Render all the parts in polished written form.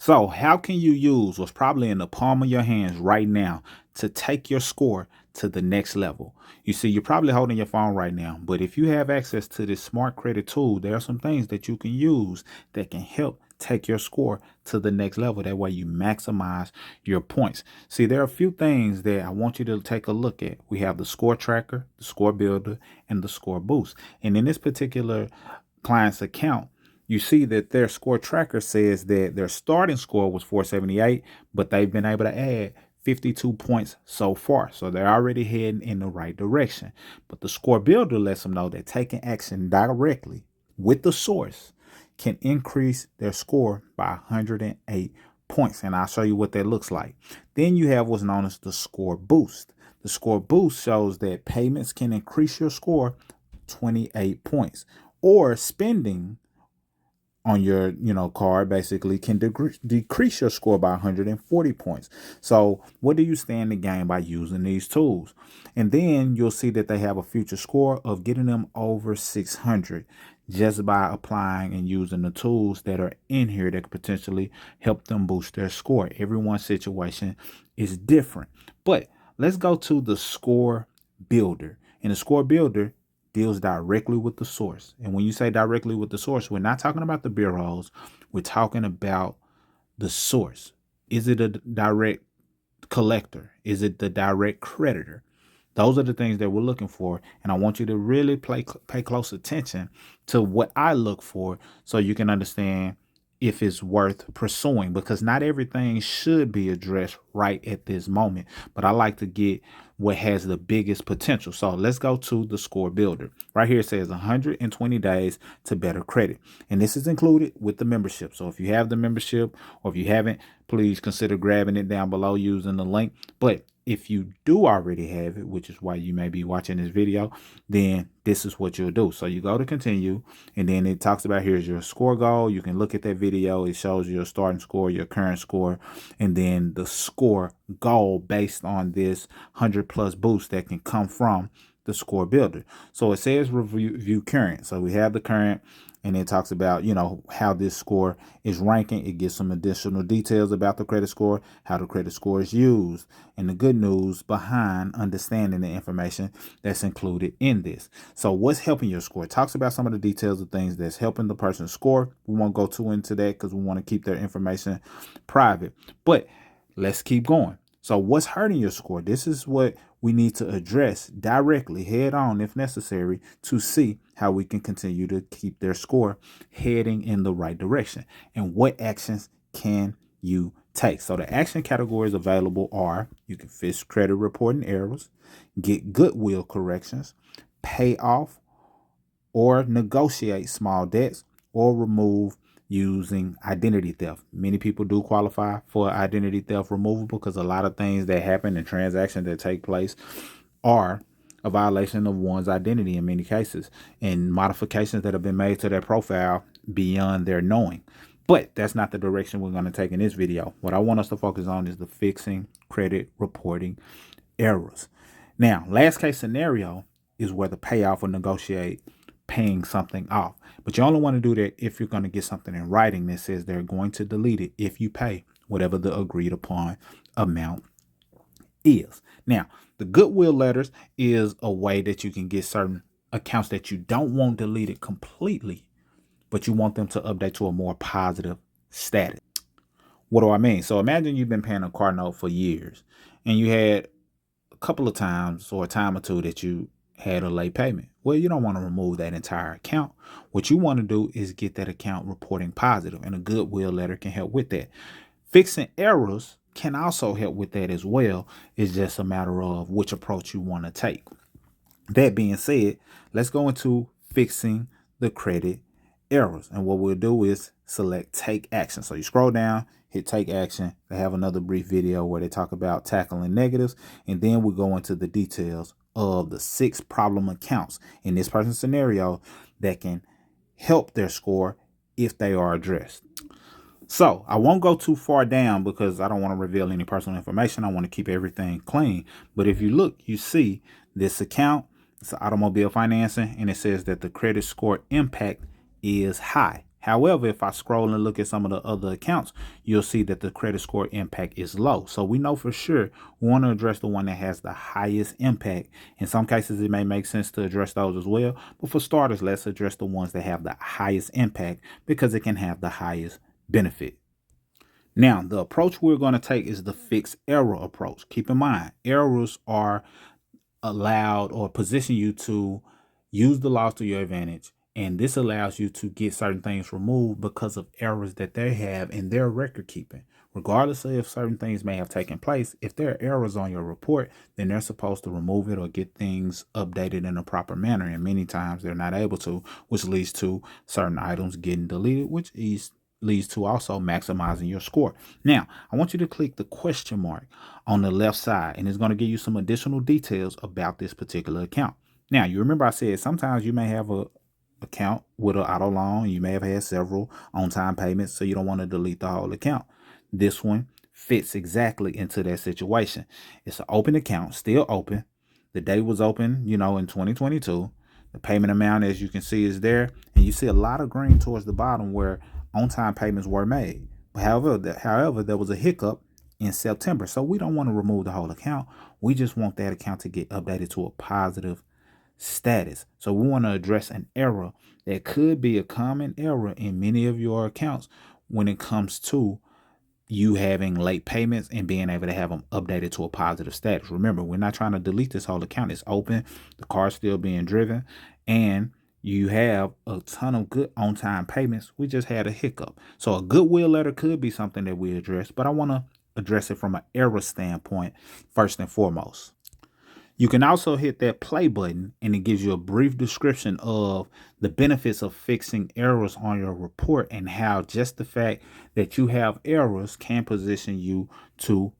So how can you use what's probably in the palm of your hands right now to take your score to the next level? You see, you're probably holding your phone right now, but if you have access to this smart credit tool, there are some things that you can use that can help take your score to the next level. That way you maximize your points. See, there are a few things that I want you to take a look at. We have the score tracker, the score builder, and the score boost. And in this particular client's account, you see that their score tracker says that their starting score was 478, but they've been able to add 52 points so far. So they're already heading in the right direction. But the score builder lets them know that taking action directly with the source can increase their score by 108 points. And I'll show you what that looks like. Then you have what's known as the score boost. The score boost shows that payments can increase your score 28 points, or spending on your card basically can decrease your score by 140 points. So what do you stand to gain by using these tools? And then you'll see that they have a future score of getting them over 600 just by applying and using the tools that are in here that could potentially help them boost their score. Everyone's situation is different. But let's go to the score builder. And the score builder deals directly with the source. And when you say directly with the source, we're not talking about the bureaus. We're talking about the source. Is it a direct collector? Is it the direct creditor? Those are the things that we're looking for. And I want you to really pay close attention to what I look for so you can understand if it's worth pursuing, because not everything should be addressed right at this moment. But I like to get what has the biggest potential. So let's go to the score builder. Right here it says 120 days to better credit. And this is included with the membership. So if you have the membership, or if you haven't, please consider grabbing it down below using the link. But if you do already have it, which is why you may be watching this video, then this is what you'll do. So you go to continue, and then it talks about here's your score goal. You can look at that video. It shows your starting score, your current score, and then the score goal based on this 100+ boost that can come from the score builder. So it says review current. So we have the current, and it talks about, how this score is ranking. It gives some additional details about the credit score, how the credit score is used, and the good news behind understanding the information that's included in this. So what's helping your score? It talks about some of the details of things that's helping the person score. We won't go too into that because we want to keep their information private. But let's keep going. So what's hurting your score? This is what we need to address directly, head on if necessary, to see how we can continue to keep their score heading in the right direction. And what actions can you take? So the action categories available are: you can fix credit reporting errors, get goodwill corrections, pay off or negotiate small debts, or remove using identity theft. Many people do qualify for identity theft removal because a lot of things that happen in transactions that take place are a violation of one's identity in many cases, and modifications that have been made to their profile beyond their knowing. But that's not the direction we're going to take in this video. What I want us to focus on is the fixing credit reporting errors. Now, last case scenario is where the payoff or negotiate paying something off. But you only want to do that if you're going to get something in writing that says they're going to delete it if you pay whatever the agreed upon amount is. Now, the goodwill letters is a way that you can get certain accounts that you don't want deleted completely, but you want them to update to a more positive status. What do I mean? So imagine you've been paying a car note for years, and you had a couple of times or a time or two that you had a late payment. Well, you don't want to remove that entire account. What you want to do is get that account reporting positive, and a goodwill letter can help with that. Fixing errors can also help with that as well. It's just a matter of which approach you want to take. That being said, let's go into fixing the credit errors. And what we'll do is select take action. So you scroll down, hit take action. They have another brief video where they talk about tackling negatives. And then we go into the details of the 6 problem accounts in this person's scenario that can help their score if they are addressed. So I won't go too far down because I don't want to reveal any personal information. I want to keep everything clean. But if you look, you see this account, it's automobile financing, and it says that the credit score impact is high. However, if I scroll and look at some of the other accounts, you'll see that the credit score impact is low. So we know for sure we want to address the one that has the highest impact. In some cases, it may make sense to address those as well. But for starters, let's address the ones that have the highest impact because it can have the highest benefit. Now, the approach we're going to take is the fixed error approach. Keep in mind, errors are allowed or position you to use the laws to your advantage. And this allows you to get certain things removed because of errors that they have in their record keeping. Regardless of if certain things may have taken place, if there are errors on your report, then they're supposed to remove it or get things updated in a proper manner. And many times they're not able to, which leads to certain items getting deleted, which leads to also maximizing your score. Now, I want you to click the question mark on the left side, and it's going to give you some additional details about this particular account. Now, you remember I said sometimes you may have a account with an auto loan. You may have had several on-time payments, so you don't want to delete the whole account. This one fits exactly into that situation. It's an open account, still open. The date was open, in 2022. The payment amount, as you can see, is there, and you see a lot of green towards the bottom where on-time payments were made. However, there was a hiccup in September, so we don't want to remove the whole account. We just want that account to get updated to a positive status. So we want to address an error that could be a common error in many of your accounts when it comes to you having late payments and being able to have them updated to a positive status. Remember, we're not trying to delete this whole account. It's open. The car's still being driven, and you have a ton of good on-time payments. We just had a hiccup. So a goodwill letter could be something that we address, but I want to address it from an error standpoint first and foremost. You can also hit that play button, and it gives you a brief description of the benefits of fixing errors on your report and how just the fact that you have errors can position you to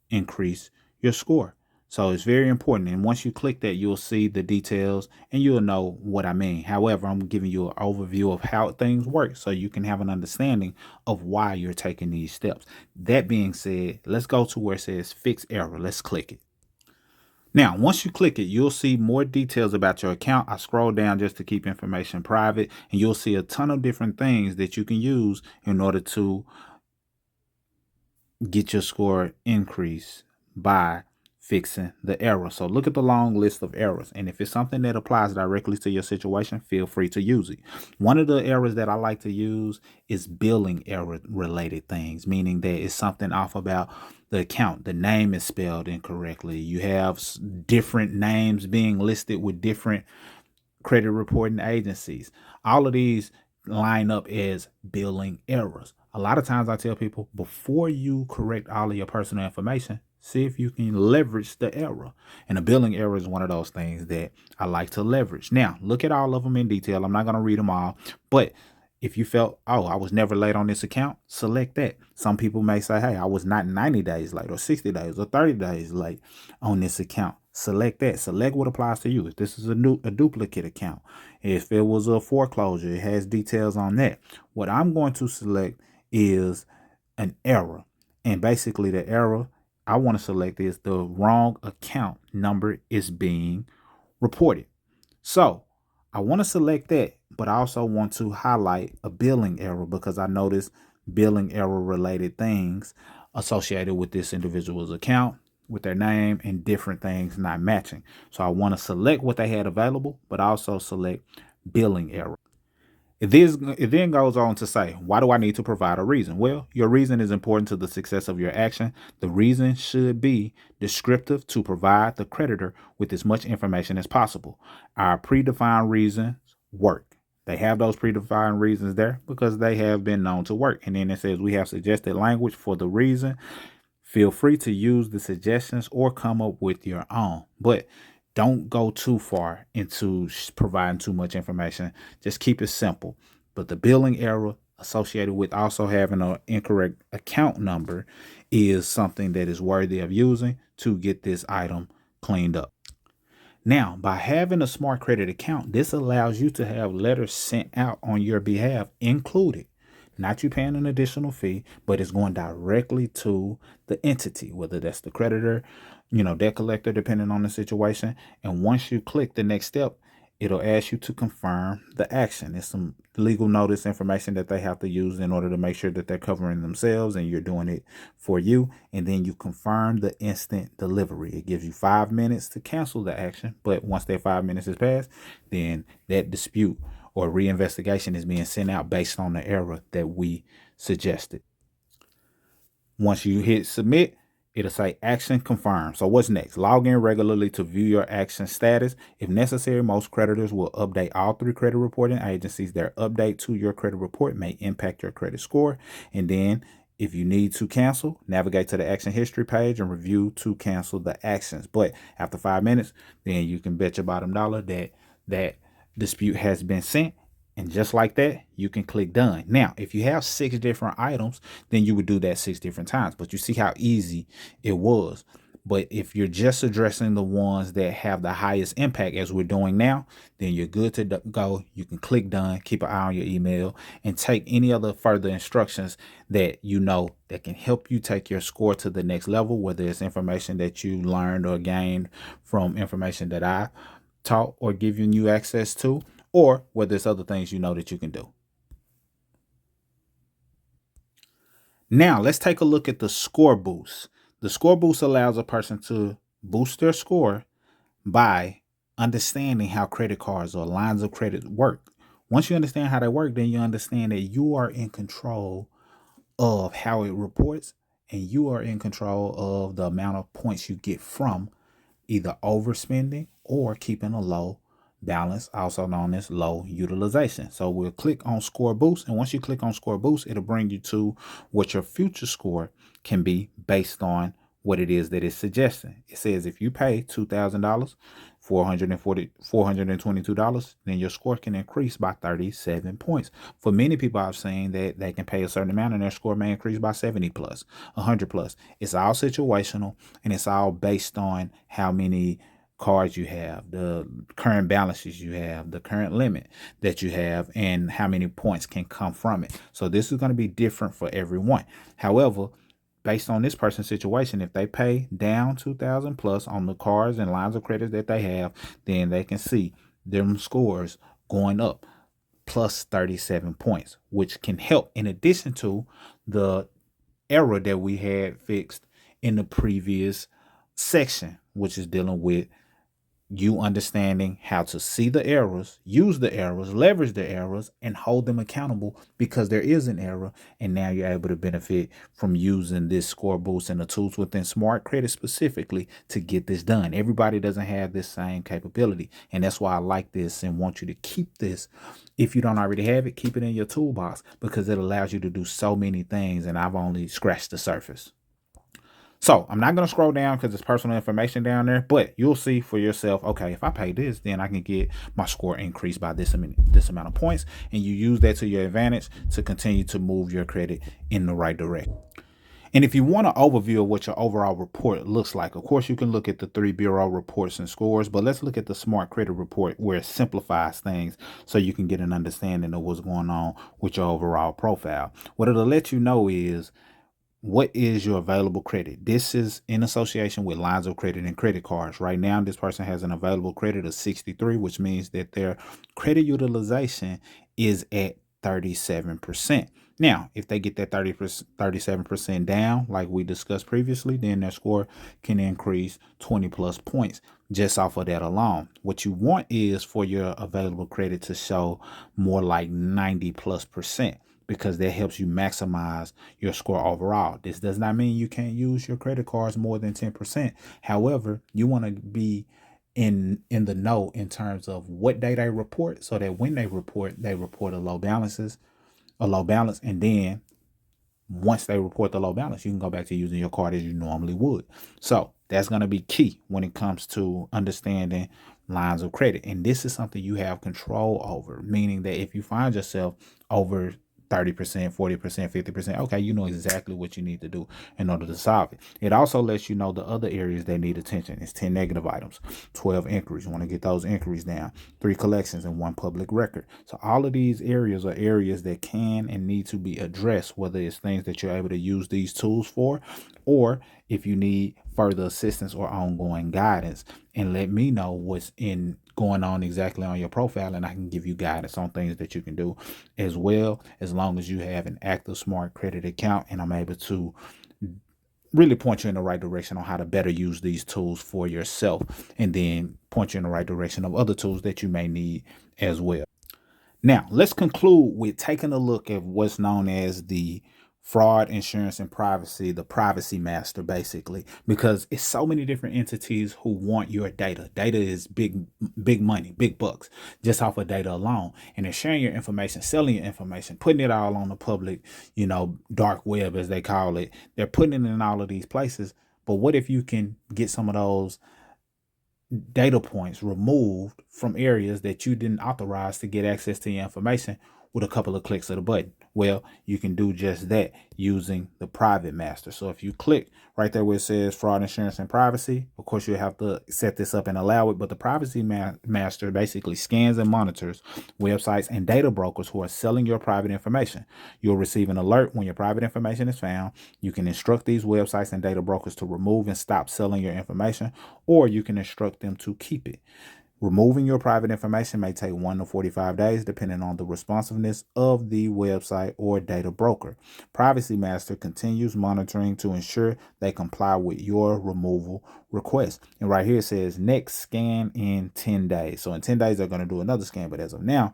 increase your score. So it's very important. And once you click that, you'll see the details and you'll know what I mean. However, I'm giving you an overview of how things work so you can have an understanding of why you're taking these steps. That being said, let's go to where it says fix error. Let's click it. Now, once you click it, you'll see more details about your account. I scroll down just to keep information private, and you'll see a ton of different things that you can use in order to get your score increased by fixing the error. So look at the long list of errors, and if it's something that applies directly to your situation, feel free to use it. One of the errors that I like to use is billing error related things, meaning that it's something off about the account. The name is spelled incorrectly. You have different names being listed with different credit reporting agencies. All of these line up as billing errors. A lot of times I tell people, before you correct all of your personal information, see if you can leverage the error. And a billing error is one of those things that I like to leverage. Now, look at all of them in detail. I'm not going to read them all, but if you felt, oh, I was never late on this account, select that. Some people may say, hey, I was not 90 days late or 60 days or 30 days late on this account. Select that. Select what applies to you. If this is a duplicate account, if it was a foreclosure, it has details on that. What I'm going to select is an error. And basically the error I want to select is the wrong account number is being reported. So I want to select that, but I also want to highlight a billing error because I noticed billing error related things associated with this individual's account, with their name, and different things not matching. So I want to select what they had available, but also select billing error. It then goes on to say, why do I need to provide a reason? Well, your reason is important to the success of your action. The reason should be descriptive to provide the creditor with as much information as possible. Our predefined reasons work. They have those predefined reasons there because they have been known to work. And then it says we have suggested language for the reason. Feel free to use the suggestions or come up with your own. But don't go too far into providing too much information. Just keep it simple. But the billing error associated with also having an incorrect account number is something that is worthy of using to get this item cleaned up. Now, by having a smart credit account, this allows you to have letters sent out on your behalf included. Not you paying an additional fee, but it's going directly to the entity, whether that's the creditor, debt collector, depending on the situation. And once you click the next step, it'll ask you to confirm the action. It's some legal notice information that they have to use in order to make sure that they're covering themselves and you're doing it for you. And then you confirm the instant delivery. It gives you 5 minutes to cancel the action. But once that 5 minutes is passed, then that dispute or reinvestigation is being sent out based on the error that we suggested. Once you hit submit, it'll say action confirmed. So what's next? Log in regularly to view your action status. If necessary, most creditors will update all 3 credit reporting agencies. Their update to your credit report may impact your credit score. And then if you need to cancel, navigate to the action history page and review to cancel the actions. But after 5 minutes, then you can bet your bottom dollar that that dispute has been sent. And just like that, you can click done. Now, if you have 6 different items, then you would do that 6 different times. But you see how easy it was. But if you're just addressing the ones that have the highest impact, as we're doing now, then you're good to go. You can click done, keep an eye on your email, and take any other further instructions that you know that can help you take your score to the next level, whether it's information that you learned or gained from information that I taught or giving you access to, or whether there's other things you know that you can do. Now, let's take a look at the score boost. The score boost allows a person to boost their score by understanding how credit cards or lines of credit work. Once you understand how they work, then you understand that you are in control of how it reports, and you are in control of the amount of points you get from either overspending or keeping a low balance, also known as low utilization. So we'll click on score boost. And once you click on score boost, it'll bring you to what your future score can be based on what it is that it's suggesting. It says if you pay $2,000, $422, then your score can increase by 37 points. For many people, I've seen that they can pay a certain amount and their score may increase by 70 plus, 100 plus. It's all situational, and it's all based on how many cards you have, the current balances you have, the current limit that you have, and how many points can come from it. So this is going to be different for everyone. However, based on this person's situation, if they pay down 2,000 plus on the cards and lines of credit that they have, then they can see them scores going up plus 37 points, which can help in addition to the error that we had fixed in the previous section, which is dealing with you understanding how to see the errors, use the errors, leverage the errors, and hold them accountable because there is an error. And now you're able to benefit from using this score boost and the tools within Smart Credit specifically to get this done. Everybody doesn't have this same capability. And that's why I like this and want you to keep this. If you don't already have it, keep it in your toolbox because it allows you to do so many things. And I've only scratched the surface. So I'm not going to scroll down because it's personal information down there, but you'll see for yourself, okay, if I pay this, then I can get my score increased by this amount of points. And you use that to your advantage to continue to move your credit in the right direction. And if you want an overview of what your overall report looks like, of course, you can look at the 3 bureau reports and scores, but let's look at the Smart Credit Report where it simplifies things so you can get an understanding of what's going on with your overall profile. What it'll let you know is what is your available credit. This is in association with lines of credit and credit cards. Right now, this person has an available credit of 63, which means that their credit utilization is at 37%. Now, if they get that 37% down, like we discussed previously, then their score can increase 20 plus points just off of that alone. What you want is for your available credit to show more like 90 plus percent, because that helps you maximize your score overall. This does not mean you can't use your credit cards more than 10%. However, you want to be in the know in terms of what day they report, so that when they report a low balance, and then once they report the low balance, you can go back to using your card as you normally would. So that's going to be key when it comes to understanding lines of credit. And this is something you have control over, meaning that if you find yourself over 30%, 40%, 50%, okay, you know exactly what you need to do in order to solve it. It also lets you know the other areas that need attention. It's 10 negative items, 12 inquiries. You want to get those inquiries down, 3 collections, and 1 public record. So all of these areas are areas that can and need to be addressed, whether it's things that you're able to use these tools for, or if you need further assistance or ongoing guidance, and let me know what's in going on exactly on your profile, and I can give you guidance on things that you can do as well, as long as you have an active smart credit account, and I'm able to really point you in the right direction on how to better use these tools for yourself, and then point you in the right direction of other tools that you may need as well. Now, let's conclude with taking a look at what's known as the fraud, insurance, and privacy, the privacy master, basically, because it's so many different entities who want your data. Data is big money, big bucks, just off of data alone. And they're sharing your information, selling your information, putting it all on the public, dark web, as they call it. They're putting it in all of these places. But what if you can get some of those data points removed from areas that you didn't authorize to get access to your information with a couple of clicks of the button? Well, you can do just that using the private master. So if you click right there where it says fraud, insurance, and privacy, of course you have to set this up and allow it, but the privacy master basically scans and monitors websites and data brokers who are selling your private information. You'll receive an alert when your private information is found. You can instruct these websites and data brokers to remove and stop selling your information, or you can instruct them to keep it. Removing your private information may take 1 to 45 days, depending on the responsiveness of the website or data broker. Privacy Master continues monitoring to ensure they comply with your removal request. And right here it says next scan in 10 days. So in 10 days, they're going to do another scan. But as of now,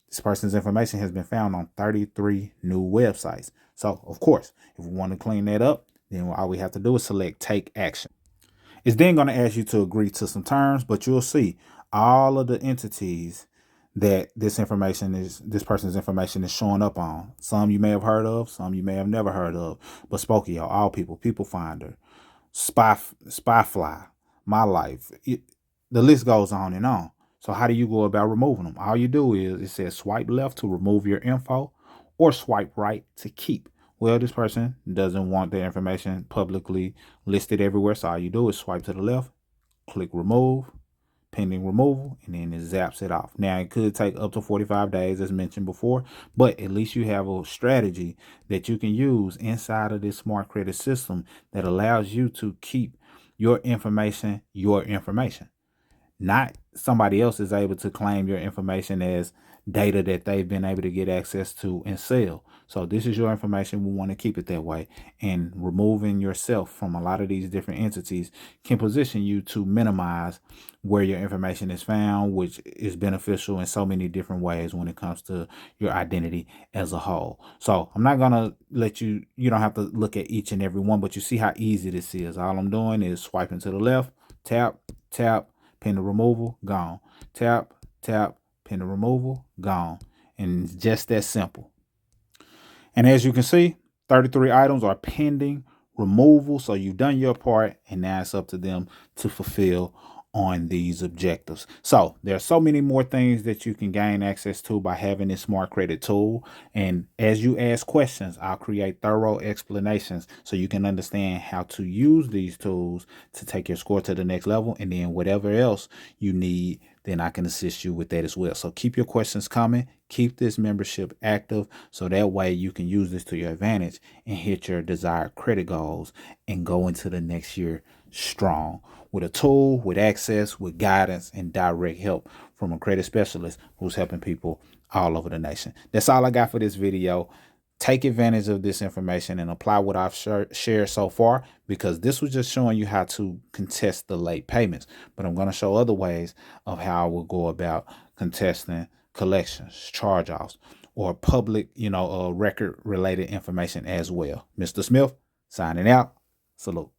this person's information has been found on 33 new websites. So, of course, if we want to clean that up, then all we have to do is select take action. It's then going to ask you to agree to some terms, but you'll see all of the entities that this person's information is showing up on. Some you may have heard of, some you may have never heard of. But Spokeo, All People, People Finder, Spyfly, My Life, the list goes on and on. So how do you go about removing them? All you do is, it says swipe left to remove your info, or swipe right to keep. Well, this person doesn't want their information publicly listed everywhere. So all you do is swipe to the left, click remove, pending removal, and then it zaps it off. Now, it could take up to 45 days, as mentioned before, but at least you have a strategy that you can use inside of this smart credit system that allows you to keep your information, not somebody else is able to claim your information as data that they've been able to get access to and sell. So this is your information. We want to keep it that way. And removing yourself from a lot of these different entities can position you to minimize where your information is found, which is beneficial in so many different ways when it comes to your identity as a whole. So I'm not going to let you don't have to look at each and every one, but you see how easy this is. All I'm doing is swiping to the left, tap, tap, pin the removal, gone. Tap, tap, pin the removal, gone. And it's just that simple. And as you can see, 33 items are pending removal. So you've done your part, and now it's up to them to fulfill on these objectives. So there are so many more things that you can gain access to by having this smart credit tool. And as you ask questions, I'll create thorough explanations so you can understand how to use these tools to take your score to the next level. And then whatever else you need, then I can assist you with that as well. So keep your questions coming. Keep this membership active so that way you can use this to your advantage and hit your desired credit goals and go into the next year strong with a tool, with access, with guidance, and direct help from a credit specialist who's helping people all over the nation. That's all I got for this video. Take advantage of this information and apply what I've shared so far, because this was just showing you how to contest the late payments. But I'm going to show other ways of how I will go about contesting collections, charge-offs, or public, record related information as well. Mr. Smith, signing out. Salute.